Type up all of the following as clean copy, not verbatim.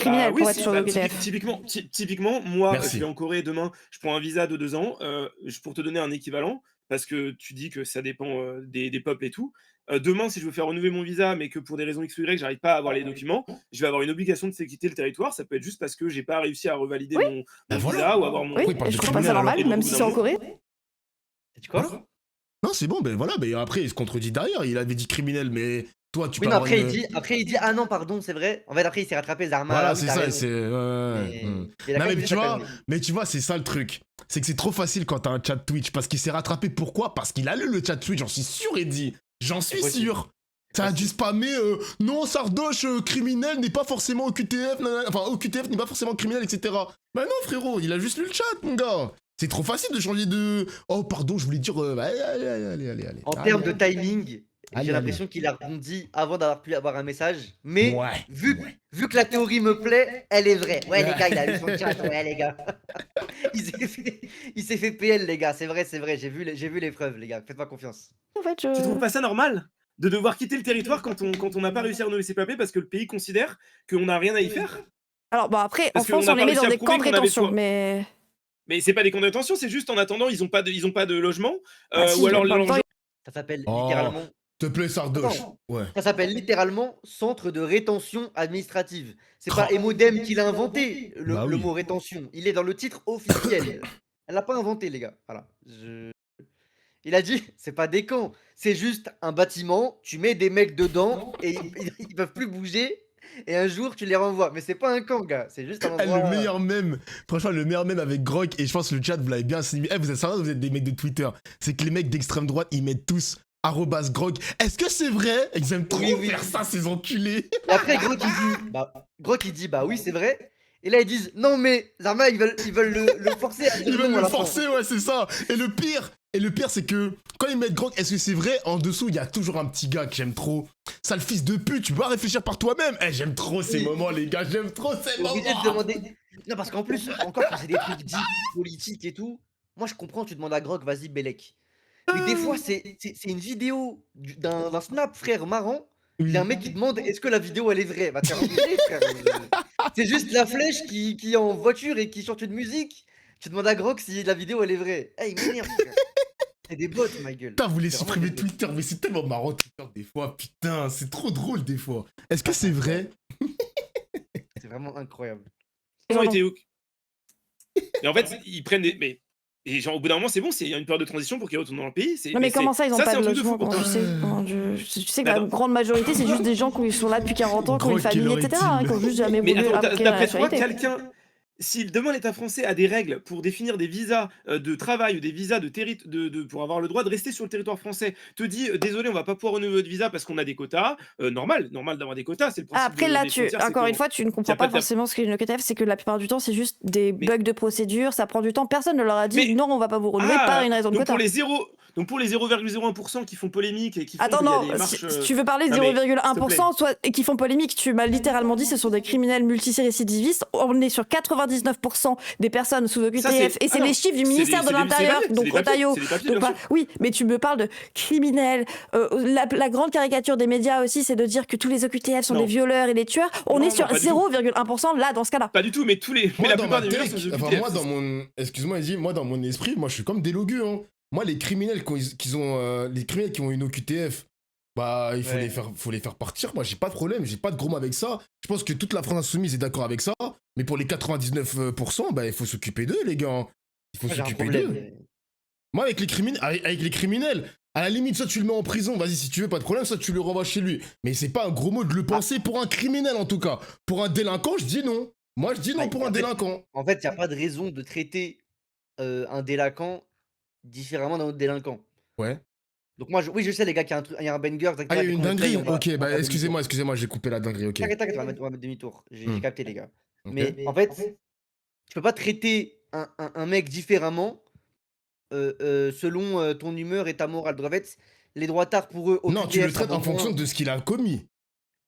Criminel Oui, pour être si, sur bah, l'OQTF. typiquement, moi, je vais Merci. en Corée demain, je prends un visa de 2 ans, pour te donner un équivalent, parce que tu dis que ça dépend, des peuples et tout. Demain, si je veux faire renouveler mon visa, mais que pour des raisons X ou Y, j'arrive pas à avoir les documents, je vais avoir une obligation de quitter le territoire. Ça peut être juste parce que j'ai pas réussi à revalider Oui, Bah mon voilà. visa ou avoir oui, Pourquoi il mon parle et de je trouve pas ça criminel alors? normal, et donc même au bout si d'un c'est en moment Corée. Tu Quoi? quoi? Non, c'est bon, ben voilà, ben après, il se contredit derrière. Il avait dit criminel, mais toi, tu Oui, peux mais avoir une. après il dit: «Ah non, pardon, c'est vrai». En fait, après, il s'est rattrapé, Zarma, ah Voilà, oui, c'est tu ça, raison. c'est. Ouais, ouais, ouais, Mais il a Non, quand mais même dit tu sa vois, connerie. c'est ça le truc. C'est que c'est trop facile quand t'as un chat Twitch. Parce qu'il s'est rattrapé. Pourquoi? Parce qu'il a lu le chat Twitch, j'en suis sûr, Eddy. J'en C'est suis possible, sûr. c'est Ça a dû possible. spammer, non, Sardoche, criminel n'est pas forcément OQTF, nanana. Enfin, OQTF n'est pas forcément criminel, etc. Bah non, frérot, il a juste lu le chat, mon gars. C'est trop facile de changer de. Oh, pardon, je voulais dire. Allez, allez, allez, allez, allez, allez. En Allez, termes de allez. timing, j'ai Allez, allez. l'impression qu'il a rebondi avant d'avoir pu avoir un message, mais Ouais. vu que la théorie me plaît, elle est vraie. Ouais, les gars, il a lu son chat, Ouais. ouais, les gars. Il s'est fait PL, les gars, c'est vrai, j'ai vu les preuves, les gars, faites-moi confiance. En fait, tu trouves je pas ça normal? De devoir quitter le territoire quand on n'a pas réussi à renouveler ses papiers parce que le pays considère qu'on n'a rien à y faire? alors bon après, en Parce qu'on France, on n'a les pas met dans réussi à des camps prouver de qu'on avait rétention, soit mais c'est pas des condamnations, c'est juste en attendant, ils ont pas de logement, bah ou si, la alors plupart du temps, l'argent Ça s'appelle Oh, littéralement te plaît, Sardoche. attends, Ouais. ça s'appelle littéralement centre de rétention administrative. C'est pas Tra- Emodem qui l'a inventé, Bah le oui. mot rétention. Il est dans le titre officiel. Elle l'a pas inventé, les gars. Voilà. Il a dit, c'est pas des camps, c'est juste un bâtiment, tu mets des mecs dedans et ils peuvent plus bouger et un jour tu les renvoies. Mais c'est pas un camp, gars, c'est juste un Eh, le endroit. meilleur mème, franchement, le meilleur mème avec Grok, et je pense que le chat, vous l'avez bien assimilé. Eh, vous êtes sérieux, vous êtes des mecs de Twitter. C'est que les mecs d'extrême droite, ils mettent tous arrobas Grok. Est-ce que c'est vrai? Ils aiment trop Oui, oui. faire ça, ces enculés. Et après, Grok il dit, bah oui, c'est vrai. Et là, ils disent, non, mais Zarma, ils veulent le forcer à dire Ils veulent non à le la fin. forcer, ouais, c'est ça. Et le pire, c'est que quand ils mettent Grok, est-ce que c'est vrai? En dessous, il y a toujours un petit gars que j'aime trop. Sale fils de pute, tu peux pas réfléchir par toi-même. Eh, j'aime trop ces Oui. moments, les gars, j'aime trop ces T'es obligé de moments. demander. Non, parce qu'en plus, encore quand c'est des trucs dits politiques et tout, moi je comprends, tu demandes à Grok, vas-y, Bellec. Mais des fois, c'est une vidéo d'un snap, frère, marrant. Il y a un Oui. mec qui demande est-ce que la vidéo elle est vraie? Va te faire enculer, frère. C'est juste la flèche qui est en voiture et qui chante une musique. Tu demandes à Grok si la vidéo elle est vraie. Eh, il m'énerve, frère. C'est des bots, ma gueule. Putain, vous voulez C'est vraiment des supprimer bots. Twitter, mais c'est tellement marrant Twitter des fois, putain, c'est trop drôle des fois. Est-ce que c'est vrai? C'est vraiment incroyable. ils ont en ont. été et en fait, ils prennent des et genre au bout d'un moment, c'est bon, il y a une période de transition pour qu'ils retournent dans le pays, Non mais comment ça, ils ont ça, pas c'est un de truc de fou logement? Comment pourtant. tu sais? Tu sais que Mais la attends, grande majorité, c'est juste des gens qui sont là depuis 40 ans, qui ont une Grok, quelle famille, heure etc., hein, qui ont est-il? juste jamais mais voulu attends, acquérir la d'après toi, nationalité. si demain l'État français a des règles pour définir des visas, de travail ou des visas pour avoir le droit de rester sur le territoire français, te dit: «Désolé, on va pas pouvoir renouveler votre visa parce qu'on a des quotas», normal d'avoir des quotas, c'est le Ah, principe après là, des frontières, c'est encore une qu'il fois, tu ne y comprends a pas pas de forcément ce qu'est une OQTF, c'est que la plupart du temps, c'est juste des mais bugs de procédure, ça prend du temps. Personne ne leur a dit mais non, on va pas vous renouveler par une raison de donc pour quota. les 0,01% qui font polémique et qui font Attends, qu'il y a non, des si, marches, si tu veux parler de non mais s'il te plaît. 0,1% soit, et qui font polémique, tu m'as littéralement dit ce sont des criminels multirécidivistes. On est sur 99% des personnes sous Ça OQTF et c'est non, les chiffres du c'est ministère de c'est l'Intérieur, papiers, donc Otayo. c'est des papiers, Donc, bien sûr. oui, mais tu me parles de criminels. La grande caricature des médias aussi, c'est de dire que tous les OQTF sont des Non, violeurs et des tueurs. On est non, sur pas du tout. 0,1% là, dans ce cas-là. Pas du tout, mais mais Moi, la dans plupart ma des médias sont tech, des enfin, OQTF. moi, dans mon. Excuse-moi, Izzy, moi, dans mon esprit, moi, je suis comme des logueux, hein. Moi, les criminels les criminels qui ont une OQTF, bah, il Ouais. faut les faire partir. Moi, j'ai pas de problème, j'ai pas de gros mots avec ça. Je pense que toute la France insoumise est d'accord avec ça. Mais pour les 99%, bah, il faut s'occuper d'eux, les gars. Il faut Moi j'ai un s'occuper problème. d'eux. Moi, avec les criminels, à la limite, soit tu le mets en prison, vas-y, si tu veux, pas de problème, soit tu le renvoies chez lui. Mais c'est pas un gros mot de le penser pour un criminel, en tout cas. Pour un délinquant, je dis non. Moi, je dis non pour un délinquant. En fait, il y a pas de raison de traiter un délinquant différemment d'un autre délinquant. Ouais. Donc moi, oui, je sais les gars qu'il y a un banger, Ah, il y a eu une dinguerie. on va Ok, bah, faire excusez-moi, demi-tour. j'ai coupé la dinguerie, ok. T'inquiète, on va mettre demi-tour. J'ai Hmm. capté les gars. Ok. Mais en fait, tu peux pas traiter un mec différemment selon ton humeur et ta morale. Donc en fait, les droitards pour eux, Non, tu le OQTF, ça traites vaut en fonction moins. de ce qu'il a commis.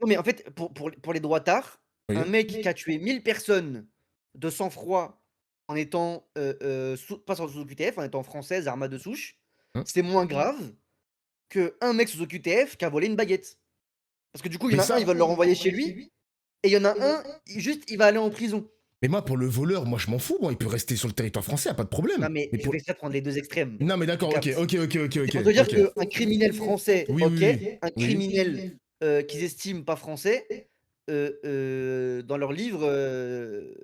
Non, mais en fait, pour les droitards, un Oui. mec qui a tué 1000 personnes de sang-froid en étant pas sous OQTF, en étant française, arma de souche, Hein. c'est moins grave qu'un mec sous OQTF qui a volé une baguette. Parce que du coup, il y Mais en a un, ça, ils veulent le renvoyer chez lui. et il y en a un, juste, il va aller en prison. Mais moi, pour le voleur, moi, je m'en fous. Moi, il peut rester sur le territoire français, y a pas de problème. Non, mais Mais je pour... vais essayer de prendre les deux extrêmes. Non, mais Tu d'accord, ok, captes? ok, ok, ok, C'est ok, pour te dire ok. qu'un criminel français, Oui, ok, oui, oui. un Oui. criminel qu'ils estiment pas français, dans leur livre,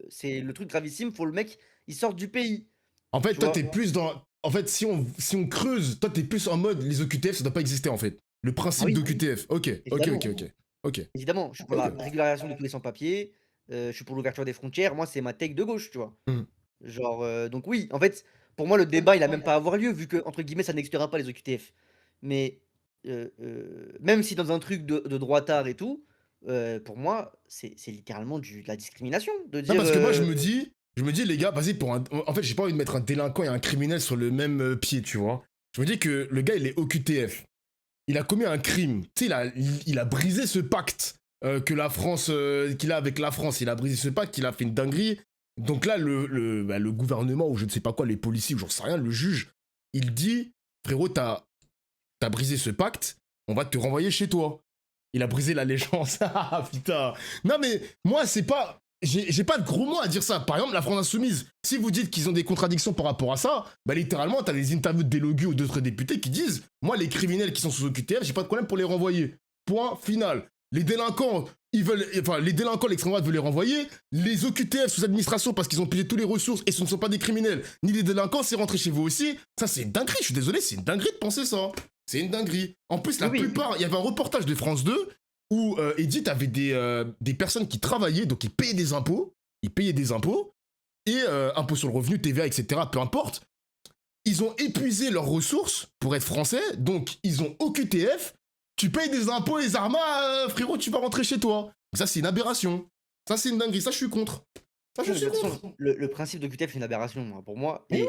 c'est le truc gravissime, faut le mec, il sort du pays, En fait, tu toi, vois. t'es plus dans... En fait, si on creuse, toi, t'es plus en mode, les OQTF, ça doit pas exister, en fait. Le Ah principe oui, d'OQTF. Ok, ok, évidemment. ok, ok. Ok, Évidemment, je suis pour ok. la régularisation de tous les sans-papiers, je suis pour l'ouverture des frontières. Moi, c'est ma take de gauche, tu vois? Hmm. Genre, donc oui, en fait, pour moi, le débat, il a même pas à avoir lieu vu que entre guillemets, «ça n'existera pas les OQTF». Mais, même si dans un truc de droitard et tout, pour moi, c'est littéralement de la discrimination de Non, dire, parce que moi, je me dis, les gars, vas-y, en fait, j'ai pas envie de mettre un délinquant et un criminel sur le même pied, tu vois. Je me dis que le gars, il est OQTF. Il a commis un crime. Tu sais, il a brisé ce pacte que la France, qu'il a avec la France. Il a brisé ce pacte, il a fait une dinguerie. Donc là, le gouvernement, ou je ne sais pas quoi, les policiers, ou j'en sais rien, le juge, il dit, frérot, t'as brisé ce pacte, on va te renvoyer chez toi. Il a brisé l'allégeance. Ah putain. Non mais moi c'est pas, j'ai pas de gros mots à dire ça. Par exemple la France Insoumise, si vous dites qu'ils ont des contradictions par rapport à ça, bah littéralement t'as des interviews de Delogu ou d'autres députés qui disent, moi les criminels qui sont sous OQTF, j'ai pas de problème pour les renvoyer. Point final. Les délinquants, les délinquants, l'extrême droite veut les renvoyer. Les OQTF sous administration parce qu'ils ont pillé toutes les ressources et ce ne sont pas des criminels ni des délinquants, c'est rentré chez vous aussi. Ça c'est une dinguerie. Je suis désolé, c'est une dinguerie de penser ça. C'est une dinguerie. En plus, la oui, plupart, il y avait un reportage de France 2 où Edith avait des personnes qui travaillaient, donc ils payaient des impôts, et impôts sur le revenu, TVA, etc., peu importe. Ils ont épuisé leurs ressources pour être français, donc ils ont OQTF, tu payes des impôts et Zarma, frérot, tu vas rentrer chez toi. Ça, c'est une aberration. Ça, c'est une dinguerie, ça, je suis contre. Ça, je non, mais suis de toute contre. façon, le principe d'OQTF, c'est une aberration, moi, pour moi. Mais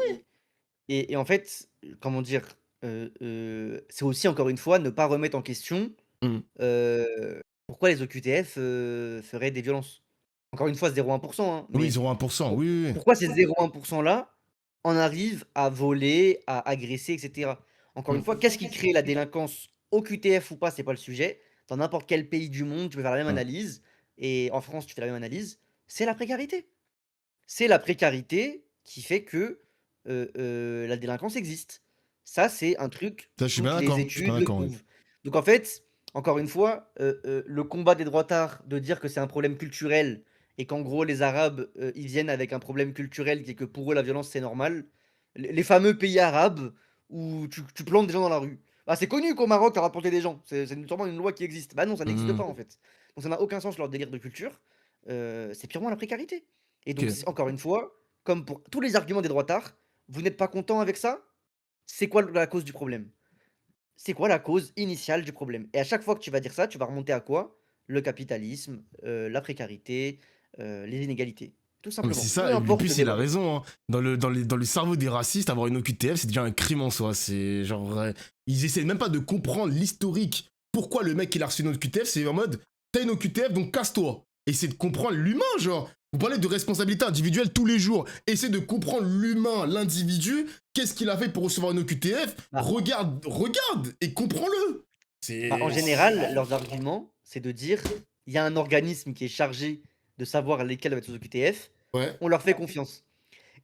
Et en fait, comment dire, c'est aussi encore une fois ne pas remettre en question, Mm. pourquoi les OQTF, feraient des violences. Encore une fois, 0,1 hein, Oui, mais 0,1%, oui, oui, oui. pourquoi ces 0,1 là en arrivent à voler, à agresser et cetera? Encore une Mm. fois, qu'est-ce qui crée la délinquance? OQTF ou pas, c'est pas le sujet. Dans n'importe quel pays du monde, tu peux faire la même Mm. analyse et en France, tu fais la même analyse, c'est la précarité. C'est la précarité qui fait que, la délinquance existe. Ça, c'est un truc, Ça, je suis bien toutes les d'accord, je suis bien études le d'accord, oui. prouvent. Donc en fait, encore une fois, le combat des droitards de dire que c'est un problème culturel et qu'en gros les arabes, ils viennent avec un problème culturel qui est que pour eux la violence c'est normal. Les fameux pays arabes où tu plantes des gens dans la rue. Ah, c'est connu qu'au Maroc, tu as planté des gens. C'est sûrement une loi qui existe. Bah non, ça n'existe Mm. pas en fait. Donc ça n'a aucun sens leur délire de culture. C'est purement la précarité. Et donc, Ok. encore une fois, comme pour tous les arguments des droitards, vous n'êtes pas content avec ça? C'est quoi la cause du problème? C'est quoi la cause initiale du problème? Et à chaque fois que tu vas dire ça, tu vas remonter à quoi? Le capitalisme, la précarité, les inégalités. Tout Non, mais c'est simplement. ça, Peu et en importe le plus il a débat. raison, hein. Dans le cerveau des racistes, avoir une OQTF, c'est déjà un crime en soi. C'est genre. Ils essaient même pas de comprendre l'historique. Pourquoi le mec il a reçu une OQTF, c'est en mode t'as une OQTF donc casse-toi. Essaie de comprendre l'humain, genre. Vous parlez de responsabilité individuelle tous les jours. Essaie de comprendre l'humain, l'individu. Qu'est-ce qu'il a fait pour recevoir une OQTF? Bah, Regarde et comprends-le. en général, leurs arguments, c'est de dire il y a un organisme qui est chargé de savoir lesquels doivent être sous OQTF, Ouais. on leur fait confiance.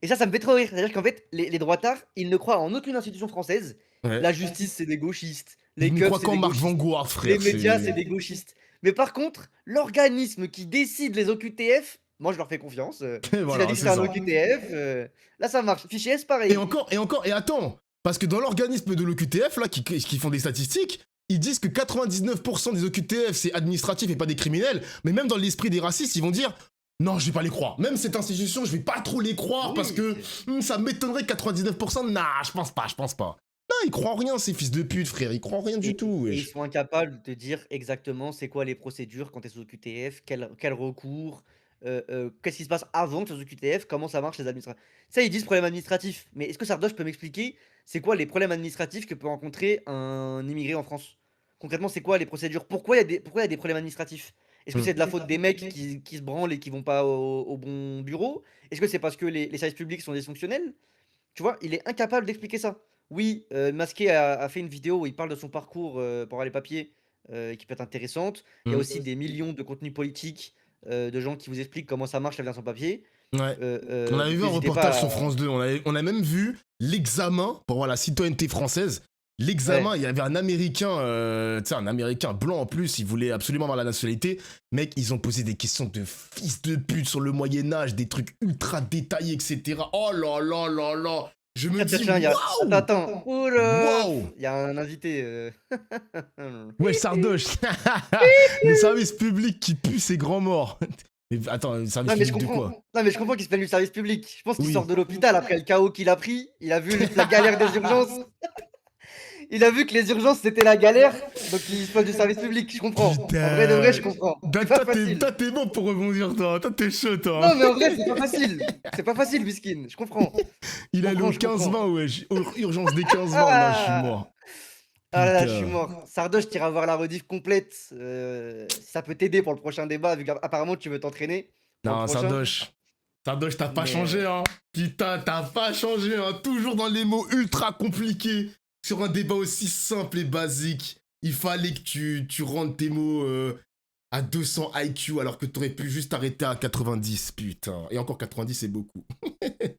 Et ça me fait trop rire. C'est-à-dire qu'en fait, les droitards, ils ne croient en aucune institution française. Ouais. La justice, c'est des gauchistes. Les Il ne keufs, croit c'est qu'en des Marc gauchistes. Vanguard, Les frère. médias, c'est C'est. des gauchistes. Mais par contre, l'organisme qui décide les OQTF, moi je leur fais confiance. S'il a Voilà, dit que c'est c'est un ça. OQTF, là ça marche. Fichier S, Et pareil. encore, et attends, parce que dans l'organisme de l'OQTF, là, qui font des statistiques, ils disent que 99% des OQTF, c'est administratif et pas des criminels, mais même dans l'esprit des racistes, ils vont dire, non, je vais pas les croire. Même cette institution, je vais pas trop les croire, parce Oui, que ça m'étonnerait 99%, nah, je pense pas. Non, ils croient en rien, ces fils de pute, frère, ils croient en rien du tout, et ils wesh. sont incapables de dire exactement c'est quoi les procédures quand tu es sous OQTF, quel recours, qu'est-ce qui se passe avant que tu sois sous OQTF, comment ça marche les administratifs. Ça, ils disent problème administratif. Mais est-ce que Sardoche peut m'expliquer c'est quoi les problèmes administratifs que peut rencontrer un immigré en France? Concrètement, c'est quoi les procédures? Pourquoi il y a des problèmes administratifs? Est-ce que Hmm. c'est de la faute des mecs qui se branlent et qui vont pas au bon bureau? Est-ce que c'est parce que les services publics sont dysfonctionnels? Tu vois, il est incapable d'expliquer ça. Oui, Masqué a fait une vidéo où il parle de son parcours pour avoir les papiers qui peut être intéressante. Il y a Hmm. aussi des millions de contenus politiques de gens qui vous expliquent comment ça marche la vie sans papier. Ouais. On avait vu un N'hésitez reportage pas sur France 2, on a même vu l'examen pour voir la citoyenneté française. L'examen, Ouais. il y avait un Américain, tu sais, un Américain blanc en plus, il voulait absolument avoir la nationalité. Mec, ils ont posé des questions de fils de pute sur le Moyen-Âge, des trucs ultra détaillés, etc. Oh là là là là. Je me dis, Tiens, waouh. attends. Oula, Waouh. il y a un invité. Ouais, Sardoche. Le service public qui pue ses grands morts. Mais attends, le service Non mais je public de quoi? comprends. Non mais je comprends qu'il se plaigne du service public. Je pense qu'il Oui. sort de l'hôpital après le chaos qu'il a pris. Il a vu la galère des urgences. Il a vu que les urgences c'était la galère, donc il se plaint du service public. Je comprends. Putain. En vrai de vrai, je comprends. C'est pas facile. Toi, t'es bon pour rebondir, toi. Toi, t'es chaud, toi. Non mais en vrai, c'est pas facile. C'est pas facile, Miskin. Je comprends. Il a le je comprends. 15-20, wesh. Urgence des 15-20, là, je suis mort. Ah là là, je Putain. suis mort. Sardoche, t'iras voir la rediff complète. Si ça peut t'aider pour le prochain débat, vu qu'apparemment tu veux t'entraîner. pour le Non, prochain. Sardoche. Sardoche, t'as pas Mais- changé, hein. Putain, t'as pas changé, hein. Toujours dans les mots ultra compliqués. Sur un débat aussi simple et basique. Il fallait que tu rendes tes mots à 200 IQ alors que t'aurais pu juste arrêter à 90, putain. Et encore 90, c'est beaucoup. C'est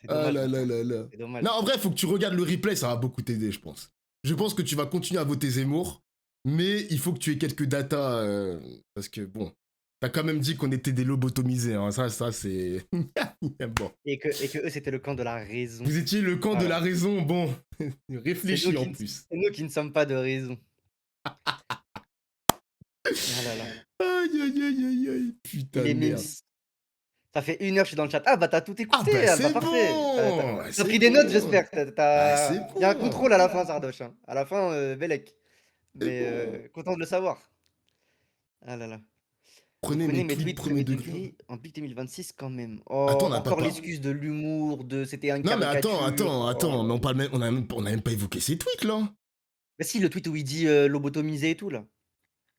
Ah dommage. là là là là. C'est dommage. Non, en vrai, faut que tu regardes le replay, ça va beaucoup t'aider, je pense. Je pense que tu vas continuer à voter Zemmour, mais il faut que tu aies quelques datas, parce que bon, t'as quand même dit qu'on était des lobotomisés, hein. Ça, c'est... bon. Et que eux, c'était le camp de la raison. Vous étiez le camp de Voilà. la raison, bon, réfléchis nous en qui- plus. C'est nous qui ne sommes pas de raison. Ah là là. Aïe, aïe, aïe, aïe, aïe, putain de Les memes. merde. Ça fait 1 heure que je suis dans le chat. Ah bah t'as tout écouté. Ah bah, c'est parfait. bon. T'as C'est pris des notes, bon. j'espère. Ah, c'est Il y a un bon. contrôle à la fin, Sardoche. Hein. À la fin, Bellec. Mais content de le savoir. Ah là là. Prenez mes tweets premier degré. En pic 2026 quand même. Oh, Attends, on n'a pas encore par- l'excuse de l'humour, de c'était un Non, mais attends, caricature. mais on parle même, on a même pas évoqué ces tweets, là. Mais si, le tweet où il dit lobotomisé et tout là.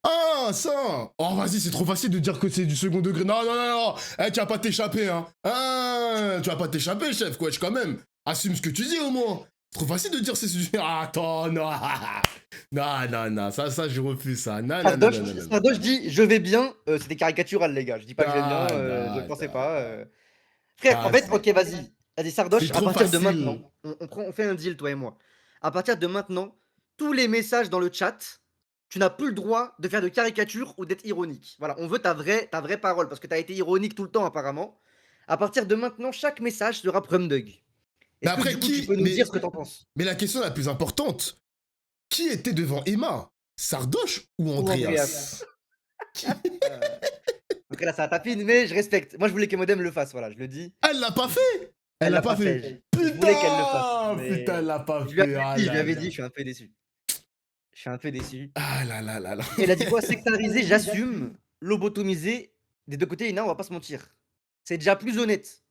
Ah, ça. Oh, vas-y, c'est trop facile de dire que c'est du second degré. Non, non, non, non. Eh, tu vas pas t'échapper, hein. Ah, tu vas pas t'échapper, chef, quoi, quand même. Assume ce que tu dis, au moins. C'est trop facile de dire c'est... Ah, attends, non. Non, non, non, ça, je refuse ça. Non, non, non, non, non, non. Sardoche dit je vais bien, c'était caricatural les gars. Je dis pas que je vais bien, Ah, je ne pensais non. pas. Frère, Ah, en fait, c'est- ok, vas-y. Vas-y, Sardoche, C'est à trop partir de facile. maintenant, on fait un deal, toi et moi. À partir de maintenant, tous les messages dans le chat, tu n'as plus le droit de faire de caricature ou d'être ironique. Voilà, on veut ta vraie parole, parce que tu as été ironique tout le temps apparemment. À partir de maintenant, chaque message sera Prumdug. Mais Est-ce que après, du coup, qui- tu peux nous mais- dire ce que t'en penses? Mais la question la plus importante, qui était devant Emma? Sardoche ou Andreas? Donc là, ça a tapine, mais je respecte. Moi, je voulais que Modem le fasse, voilà, je le dis. Elle l'a pas fait. Elle l'a pas fait. Je voulais qu'elle le fasse. mais Putain, elle l'a pas Je lui avais fait. Ah dit, je là lui avais là. dit, je suis un peu déçu. Je suis un peu déçu. Ah là là là là. Elle a dit quoi? Sectarisé, j'assume. Lobotomisé, des deux côtés, Ina, on va pas se mentir. C'est déjà plus honnête.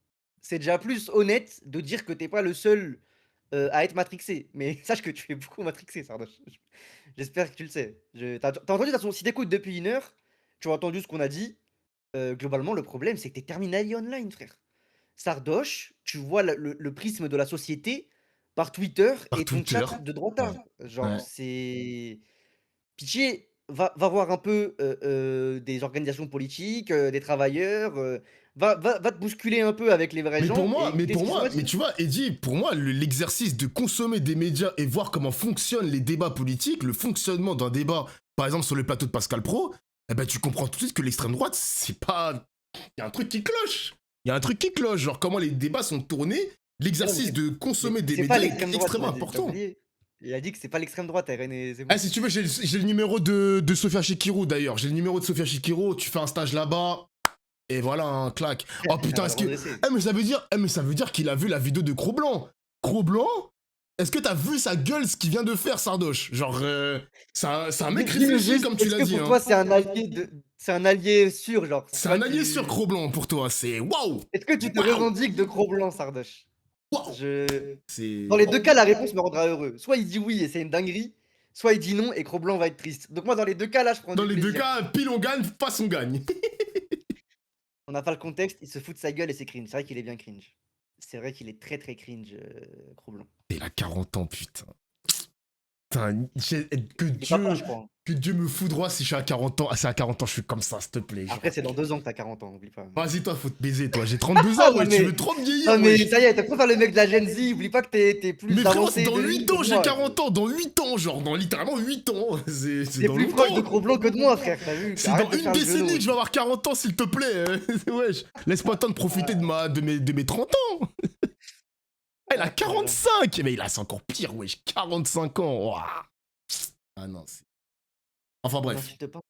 C'est déjà plus honnête de dire que t'es pas le seul à être matrixé. Mais sache que tu es beaucoup matrixé, Sardoche. J'espère que tu le sais. T'as entendu, de toute façon, si t'écoutes depuis 1 heure, tu as entendu ce qu'on a dit. Globalement, le problème, c'est que t'es terminally online, frère. Sardoche, tu vois le prisme de la société par Twitter Par et ton Twitter. chat de droitard. Genre, Ouais. c'est... Pitié, va voir un peu des organisations politiques, des travailleurs, va te bousculer un peu avec les vrais Mais gens. pour et moi, écouter ce qu'ils ont à dire. mais tu vois, Eddie, pour moi, l'exercice de consommer des médias et voir comment fonctionnent les débats politiques, le fonctionnement d'un débat, par exemple sur le plateau de Pascal Pro, eh ben tu comprends tout de suite que l'extrême droite, c'est pas... Il y a un truc qui cloche. Il y a un truc qui cloche, genre comment les débats sont tournés, l'exercice de consommer des C'est pas médias l'extrême est droite, extrêmement il a dit, t'as important. oublié. Il a dit que c'est pas l'extrême droite, RN et Zemmour. Ah, si tu veux, j'ai le numéro de Sofia Chikirou d'ailleurs. J'ai le numéro de Sofia Chikirou, tu fais un stage là-bas, et voilà, un claque. Oh putain, est-ce que... mais ça veut dire qu'il a vu la vidéo de Cro-Blanc. Cro-Blanc, est-ce que t'as vu sa gueule, ce qu'il vient de faire, Sardoche? Genre, c'est un mec réfléchi, comme tu l'as dit. Est-ce que pour Hein. toi, c'est un allié sûr, genre? C'est un allié sur Cro-Blanc pour toi, c'est waouh. Est-ce que tu te Waouh. revendiques de Cro-Blanc, Sardoche? Waouh. C'est... Dans les deux cas, la réponse me rendra heureux. Soit il dit oui et c'est une dinguerie, soit il dit non et Cro-Blanc va être triste. Donc moi, dans les deux cas, là, je prends Dans du les deux plaisir. cas, pile on gagne, face on gagne. On n'a pas le contexte, il se fout de sa gueule et c'est cringe. C'est vrai qu'il est bien cringe. C'est vrai qu'il est très très cringe, Cro-Blanc. Il a 40 ans, putain. Putain, que Il est pas prêt, je Dieu, crois. que Dieu me foudroie si je suis à 40 ans. Ah, c'est à 40 ans, je suis comme ça, s'il te plaît. Après, c'est dans 2 ans que t'as 40 ans, oublie pas. Vas-y, toi, faut te baiser, toi. J'ai 32 Ah, ans, ouais, non, tu mais- veux trop me vieillir, Non, mais wesh. ça y est, t'as trop faire le mec de la Gen Z, oublie pas que t'es plus Mais frérot, avancé dans de lui 8 que ans, j'ai moi. 40 ans. Dans 8 ans, genre, dans littéralement 8 ans. C'est T'es dans plus proche de longtemps. Cro-Blanc que de moi, frère, t'as vu? C'est Arrête dans de une faire le décennie genou. que je vais avoir 40 ans, s'il te plaît. Wesh. Laisse-moi le temps de profiter de mes 30 ans. Ah, il a 45. Mais il a, c'est encore pire, wesh. 45 ans. Ouah. Ah non, c'est... Enfin bref. N'insulte pas.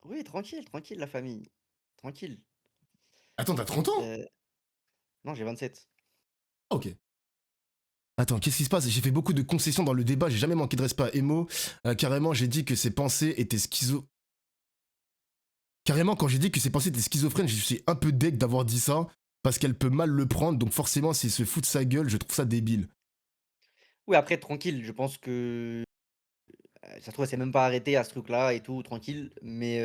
Oui, tranquille, tranquille, la famille. Tranquille. Attends, t'as 30 ans? Non, j'ai 27. Ok. Attends, qu'est-ce qui se passe? J'ai fait beaucoup de concessions dans le débat, j'ai jamais manqué de respect à Emo. Carrément, j'ai dit que ses pensées étaient Carrément, quand j'ai dit que ses pensées étaient schizophrènes, je suis un peu deg d'avoir dit ça, parce qu'elle peut mal le prendre, donc forcément, s'il se fout de sa gueule, je trouve ça débile. Oui, après, tranquille, je pense que ça se trouve, elle s'est même pas arrêtée à ce truc-là et tout, tranquille. Mais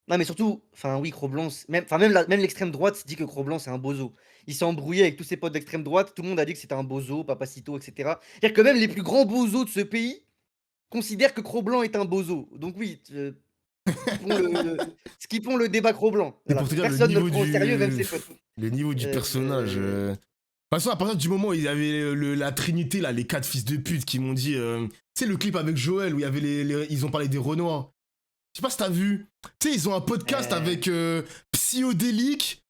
non, mais surtout, enfin, oui, Cro-Blanc, même l'extrême droite dit que Cro-Blanc, c'est un bozo. Il s'est embrouillé avec tous ses potes d'extrême droite, tout le monde a dit que c'était un bozo, Papacito, etc. C'est-à-dire que même les plus grands bozos de ce pays considèrent que Cro-Blanc est un bozo. Donc oui, skippons le débat Cro-Blanc. Et Voilà. pour te dire, le Personne ne le niveau prend au sérieux, même du... ses potes. Le niveau du personnage... De toute façon, à partir du moment où il y avait la trinité, là, les 4 fils de pute qui m'ont dit... Tu sais, le clip avec Joël, où il y avait ils ont parlé des Renois. Je sais pas si t'as vu. Tu sais, ils ont un podcast avec Psyodélique,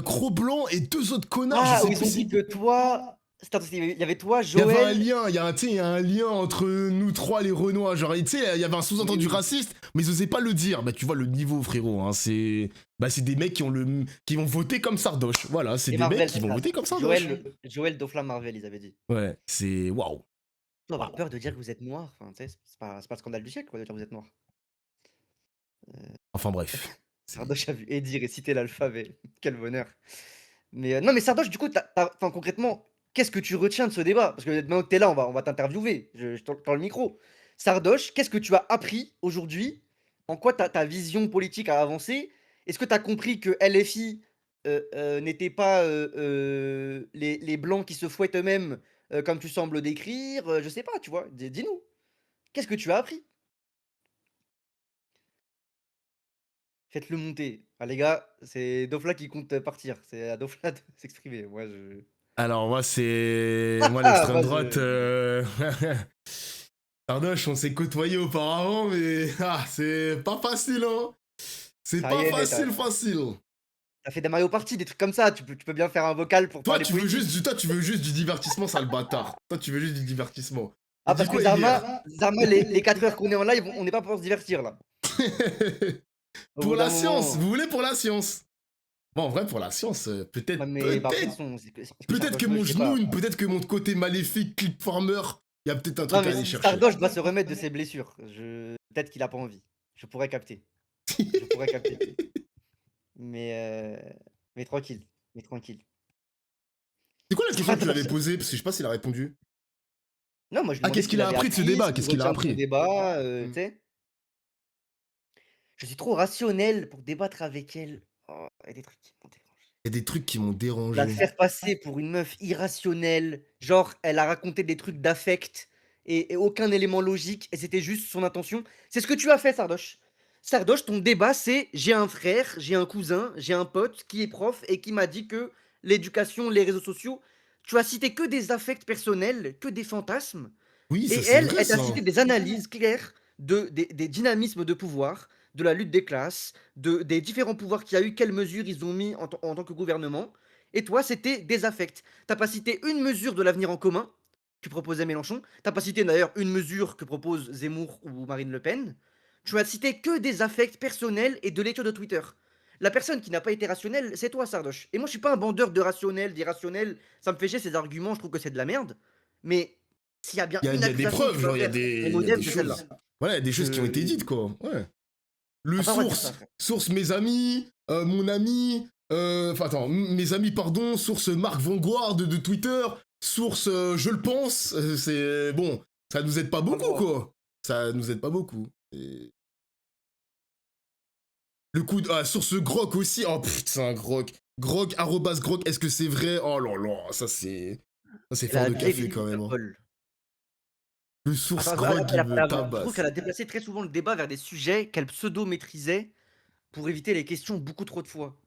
Cro-Blanc et 2 autres connards. Ah, je où sais ils plus ont si- dit que toi. Attends, il y avait toi, Il y avait un Joël. lien, il y a un lien entre nous trois, les Renois. Genre, tu sais, il y avait un sous-entendu Oui, oui. raciste, mais ils osaient pas le dire. Bah, tu vois le niveau, frérot. Hein, c'est des mecs qui vont voter comme Sardoche. Voilà, c'est Et des Marvel, mecs qui c'est vont ça. voter comme Sardoche. Joël Dofla Marvel, ils avaient dit. Ouais, c'est waouh. Faut avoir peur de dire que vous êtes noir. Enfin, tu sais, c'est pas le scandale du siècle, quoi, de dire que vous êtes noir. Enfin bref. Sardoche a vu Eddie réciter l'alphabet. Quel bonheur. Mais non, mais Sardoche, du coup, enfin, concrètement, qu'est-ce que tu retiens de ce débat? Parce que maintenant que t'es là, on va t'interviewer. Je tends le micro. Sardoche, qu'est-ce que tu as appris aujourd'hui? En quoi ta vision politique a avancé? Est-ce que tu as compris que LFI n'était pas les blancs qui se fouettent eux-mêmes comme tu sembles décrire? Je sais pas, tu vois. Dis-nous. Qu'est-ce que tu as appris? Faites-le monter. Ah, les gars, c'est Dofla qui compte partir. C'est à Dofla de s'exprimer. Moi, je. Alors moi c'est moi Ah, l'extrême moi, droite. Sardoche, on s'est côtoyé auparavant, mais c'est pas facile, hein. C'est Ça pas y est, facile. T'as fait des Mario Party, des trucs comme ça. Tu peux bien faire un vocal pour Toi, parler tu veux politique. juste du divertissement, sale bâtard. Toi, tu veux juste du divertissement. Ah, Il parce dit que quoi, hier Zarma les 4 heures qu'on est en live, on n'est pas pour se divertir là. Au Pour bout la d'un science, moment- vous voulez pour la science? Bon, en vrai, pour la science, peut-être, Ouais, mais bah, de toute peut-être, façon, peut-être que Sardoche, mon je sais pas. genou, peut-être que mon côté maléfique, clip farmer, il y a peut-être un Non, truc à mais aller chercher. Sardoche doit se remettre de ses blessures. Peut-être qu'il a pas envie. Je pourrais capter. Je pourrais capter. Mais tranquille. Mais tranquille. C'est quoi la question que tu lui avais Sardoche. posée? Parce que je sais pas s'il a répondu. Non, moi je lui Ah, demandais qu'est-ce ce qu'il a avait appris de ce appris, débat? ce Qu'est-ce qu'il qu'il a retient de ce appris? débat, tu sais. Je suis trop rationnel pour débattre avec elle. Oh, il y a des trucs qui m'ont dérangé. Il y a des trucs qui m'ont La dérangé. faire passer pour une meuf irrationnelle, genre elle a raconté des trucs d'affect et aucun élément logique et c'était juste son intention. C'est ce que tu as fait, Sardoche. Sardoche, ton débat, c'est j'ai un frère, j'ai un cousin, j'ai un pote qui est prof et qui m'a dit que l'éducation, les réseaux sociaux, tu as cité que des affects personnels, que des fantasmes. Oui, ça Et c'est elle, vrai, elle t'a ça. cité des analyses claires des dynamismes de pouvoir, de la lutte des classes, des différents pouvoirs qu'il y a eu, quelles mesures ils ont mis en tant que gouvernement. Et toi, c'était des affects. T'as pas cité une mesure de l'avenir en commun que proposait Mélenchon. T'as pas cité d'ailleurs une mesure que propose Zemmour ou Marine Le Pen. Tu as cité que des affects personnels et de lecture de Twitter. La personne qui n'a pas été rationnelle, c'est toi, Sardoche. Et moi, je suis pas un bandeur de rationnel, d'irrationnel. Ça me fait chier ces arguments, je trouve que c'est de la merde. Mais s'il y a bien Il y une a des accusation preuves, que tu dois genre, il y a faire des, au il y a modem, des c'est celle-là. choses. Voilà, il y a des choses qui ont été dites, quoi. Ouais. Le T'as pas le droit de dire source, ça, frère. source mes amis, mon ami, enfin attends, mes amis, pardon, source Marc Vanguard de Twitter, source je le pense, c'est bon, ça nous aide pas beaucoup, quoi. Ça nous aide pas beaucoup. Et... Le coup de... Ah, source Grok aussi, oh putain, Grok. Grok, arrobas Grok, est-ce que c'est vrai? Oh là là, ça c'est fort de café quand même. Hein. Le source Attends, grog, il me je trouve tabasse. qu'elle a déplacé très souvent le débat vers des sujets qu'elle pseudo-maîtrisait pour éviter les questions beaucoup trop de fois.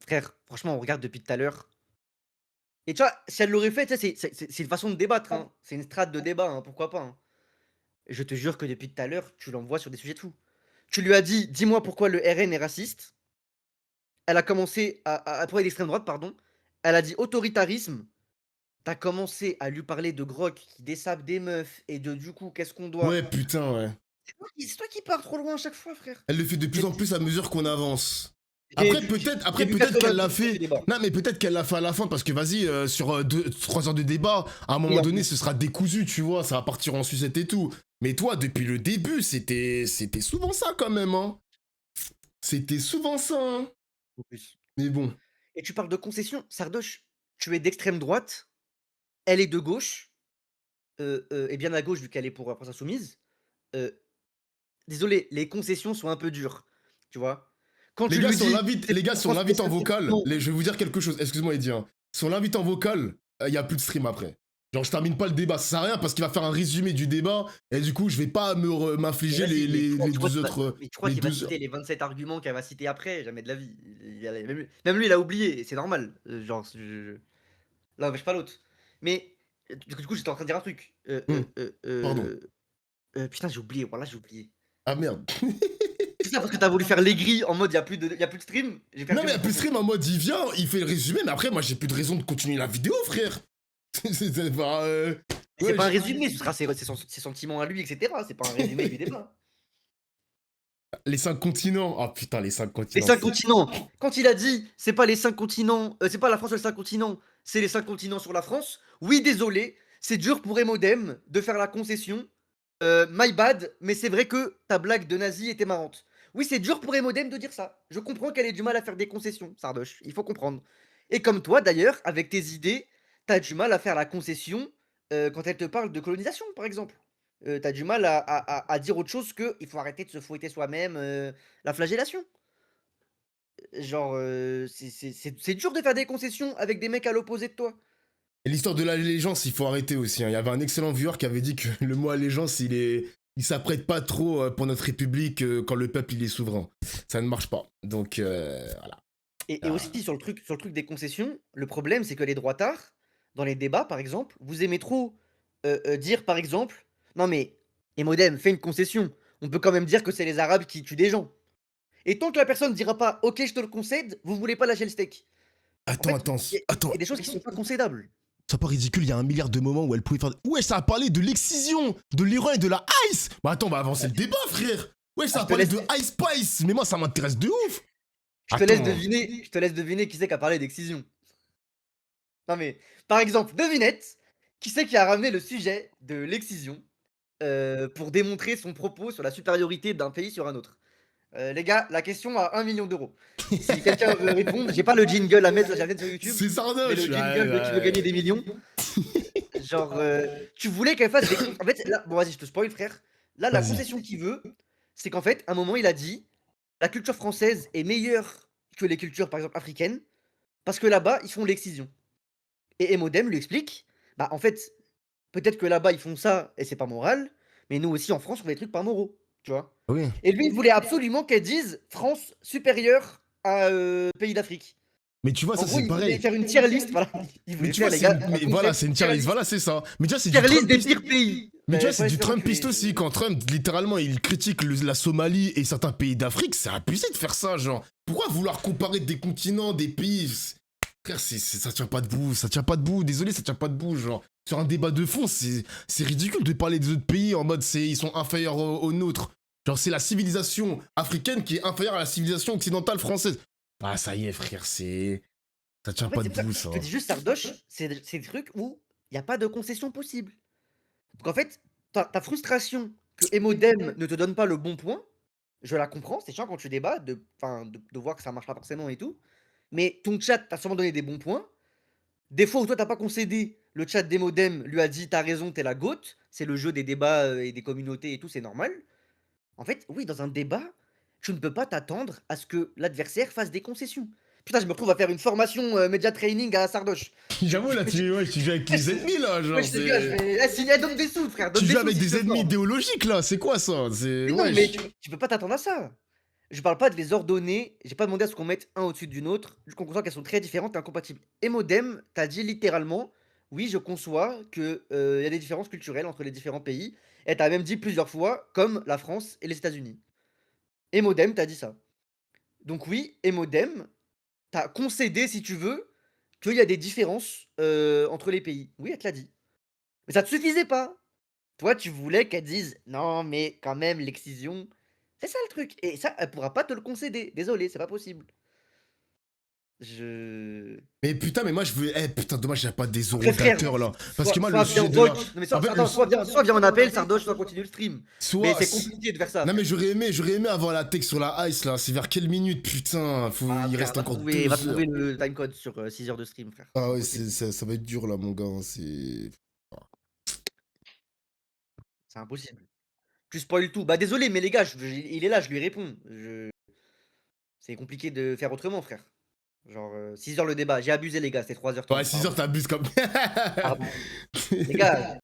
Frère, franchement, on regarde depuis tout à l'heure. Et tu vois, si elle l'aurait fait, tu sais, c'est une façon de débattre, hein. C'est une strate de débat, hein, pourquoi pas, hein. Et je te jure que depuis tout à l'heure, tu l'envoies sur des sujets de fou. Tu lui as dit, dis-moi pourquoi le RN est raciste. Elle a commencé à parler d'extrême droite, pardon. Elle a dit autoritarisme. T'as commencé à lui parler de Grok qui dessape des meufs et de du coup, qu'est-ce qu'on doit. Ouais, putain, ouais. C'est toi qui pars trop loin à chaque fois, frère. Elle le fait de plus en plus à mesure qu'on avance. J'ai Après, vu- peut-être j'ai vu qu'elle l'a 90% fait. du débat. Non, mais peut-être qu'elle l'a fait à la fin parce que vas-y, sur 3 heures de débat, à un moment en donné, plus. ce sera décousu, tu vois, ça va partir en sucette et tout. Mais toi, depuis le début, c'était souvent ça quand même, hein. C'était souvent ça, hein. En plus. Mais bon. Et tu parles de concession, Sardoche. Tu es d'extrême droite, elle est de gauche, et bien à gauche vu qu'elle est pour la France Insoumise. Euh, Désolé, les concessions sont un peu dures, tu vois. Quand Les tu gars, lui si on dis, l'invite, les gars, si on France l'invite en spéciale vocal, non, je vais vous dire quelque chose. Excuse-moi, Eddie. Hein. Si on l'invite en vocal, il y a plus de stream après. Genre, je termine pas le débat, ça sert à rien parce qu'il va faire un résumé du débat et du coup, je vais pas m'infliger vas-y, les tu crois 12 qu'il va, autres. mais tu crois Les qu'il va 12 citer les 27 arguments qu'elle va citer après? Jamais de la vie. Même lui, il a oublié, et c'est normal. Genre, l'un n'empêche pas l'autre. Mais du coup, j'étais en train de dire un truc. Pardon. Putain, j'ai oublié. Voilà, j'ai oublié. Ah merde. C'est ça parce que t'as voulu faire l'aigri en mode il y a plus de stream. J'ai perdu Non, mais il y a mon plus de propos. stream en mode il vient, il fait le résumé, mais après, moi, j'ai plus de raison de continuer la vidéo, frère. C'est pas. C'est Ouais, pas un résumé, ce sera ses sentiments à lui, etc. C'est pas un résumé du débat. les 5 continents. Ah putain, les 5 Les continents. 5 continents. Quand il a dit c'est pas les 5 continents, c'est pas la France sur les 5 continents, c'est les 5 continents sur la France. Oui, désolé, c'est dur pour Emodem de faire la concession. My bad, mais c'est vrai que ta blague de nazi était marrante. Oui, c'est dur pour Emodem de dire ça. Je comprends qu'elle ait du mal à faire des concessions, Sardoche. Il faut comprendre. Et comme toi, d'ailleurs, avec tes idées, t'as du mal à faire la concession quand elle te parle de colonisation, par exemple. T'as du mal à dire autre chose que il faut arrêter de se fouetter soi-même, la flagellation. Genre, c'est dur de faire des concessions avec des mecs à l'opposé de toi. Et l'histoire de l'allégeance, il faut arrêter aussi. Hein. Il y avait un excellent viewer qui avait dit que le mot allégeance, il s'apprête pas trop pour notre République quand le peuple il est souverain. Ça ne marche pas. Donc voilà. Et aussi sur le truc des concessions, le problème c'est que les droitards, dans les débats par exemple, vous aimez trop dire par exemple, non mais Emodem, fais une concession. On peut quand même dire que c'est les Arabes qui tuent des gens. Et tant que la personne ne dira pas, ok, je te le concède, vous voulez pas lâcher le steak. En Attends, fait, il y a des choses qui sont pas concédables. C'est pas ridicule, il y a un milliard de moments où elle pouvait faire. Ouais, ça a parlé de l'excision, de l'héroïne et de la ice. Bah attends, on va avancer le débat, frère. Ouais, ça a je te parlé laisse- de Ice Spice. Mais moi, ça m'intéresse de ouf. Je te laisse Attends. deviner qui c'est qui a parlé d'excision. Non mais, par exemple, devinette, qui c'est qui a ramené le sujet de l'excision pour démontrer son propos sur la supériorité d'un pays sur un autre. Les gars, la question a 1 million d'euros. Si quelqu'un veut répondre, j'ai pas le jingle à mettre sur YouTube, C'est mais Sardoche. le jingle de qui veut gagner des millions. Genre, tu voulais qu'elle fasse des... En fait, là, bon vas-y, je te spoil frère. Là, la Vas-y. concession qu'il veut, c'est qu'en fait, à un moment, il a dit, la culture française est meilleure que les cultures, par exemple, africaines, parce que là-bas, ils font l'excision. Et Emodem lui explique, bah en fait, peut-être que là-bas, ils font ça et c'est pas moral, mais nous aussi, en France, on fait des trucs pas moraux, tu vois. Oui. Et lui, il voulait absolument qu'elle dise France supérieure à pays d'Afrique. Mais tu vois, En ça gros, c'est il voulait pareil. faire une tier list, voilà. Il voulait Mais tu faire, vois, les gars, mais voilà, c'est une tier list. Voilà, c'est ça. Mais tu vois, c'est du tier list des Trumpiste. pires pays. Mais tu vois, c'est Ouais, du espérons que Trumpiste les- aussi. Quand Trump, littéralement, il critique la Somalie et certains pays d'Afrique, c'est abusé de faire ça, genre. Pourquoi vouloir comparer des continents, des pays Frère, ça tient pas debout, ça tient pas debout. Désolé, ça tient pas debout, genre. Sur un débat de fond, c'est ridicule de parler des autres pays en mode ils sont inférieurs aux nôtres. Genre, c'est la civilisation africaine qui est inférieure à la civilisation occidentale française. Ah, ça y est, frère, ça tient En fait, pas c'est pour ça debout, que ça. je te dis juste, Sardoche, c'est des trucs où il n'y a pas de concession possible. Donc en fait, ta frustration que Emodem ne te donne pas le bon point, je la comprends, c'est chiant quand tu débats, de voir que ça marche pas forcément et tout. Mais ton chat t'a sûrement donné des bons points. Des fois où toi t'as pas concédé, le chat d'Emodem lui a dit t'as raison, t'es la goat. C'est le jeu des débats et des communautés et tout, c'est normal. En fait, oui, dans un débat, tu ne peux pas t'attendre à ce que l'adversaire fasse des concessions. Putain, je me retrouve à faire une formation média training à Sardoche. J'avoue, là, tu joues avec les ennemis, là, genre. Ouais, je te dis, je fais, eh, donne des sous, frère. Tu Donne des joues sous avec si des je te ennemis forme. idéologiques, là. C'est quoi ça? Mais non, mais tu peux pas t'attendre à ça. Je parle pas de les ordonner. J'ai pas demandé à ce qu'on mette un au-dessus d'une autre. Je conçois qu'elles sont très différentes et incompatibles. Et Modem, t'as dit littéralement, oui, je conçois qu'il y a des différences culturelles entre les différents pays. Et t'as même dit plusieurs fois, comme la France et les États-Unis. Et Modem, t'as dit ça. Donc oui, et Modem, t'as concédé, si tu veux, qu'il y a des différences entre les pays. Oui, elle te l'a dit. Mais ça te suffisait pas. Toi, tu voulais qu'elle dise non, mais quand même, l'excision. C'est ça le truc. Et ça, elle pourra pas te le concéder. Désolé, c'est pas possible. Je. Mais putain, mais moi, je veux. Eh, putain, dommage, j'ai pas des Après, frère, orodateurs, là. Parce que moi, soit le sujet viens de la... vote. Non, mais soit, En fait, attends, soit viens en appel, Sardoche, soit continue le stream. Mais Soit... c'est compliqué de faire ça. Non, mais j'aurais aimé avoir la tech sur la ice, là. C'est vers quelle minute, putain? Ah, Il frère, reste encore 2 va heures. trouver le timecode sur 6 heures de stream, frère. Ah ouais, ça va être dur, là, mon gars. C'est... C'est impossible. Tu spoil tout. Bah désolé, mais les gars, il est là, je lui réponds. C'est compliqué de faire autrement, frère. Genre 6 heures le débat. J'ai abusé, les gars, c'était 3h30. Ouais, 6 heures, t'abuses comme... Pardon. Les gars,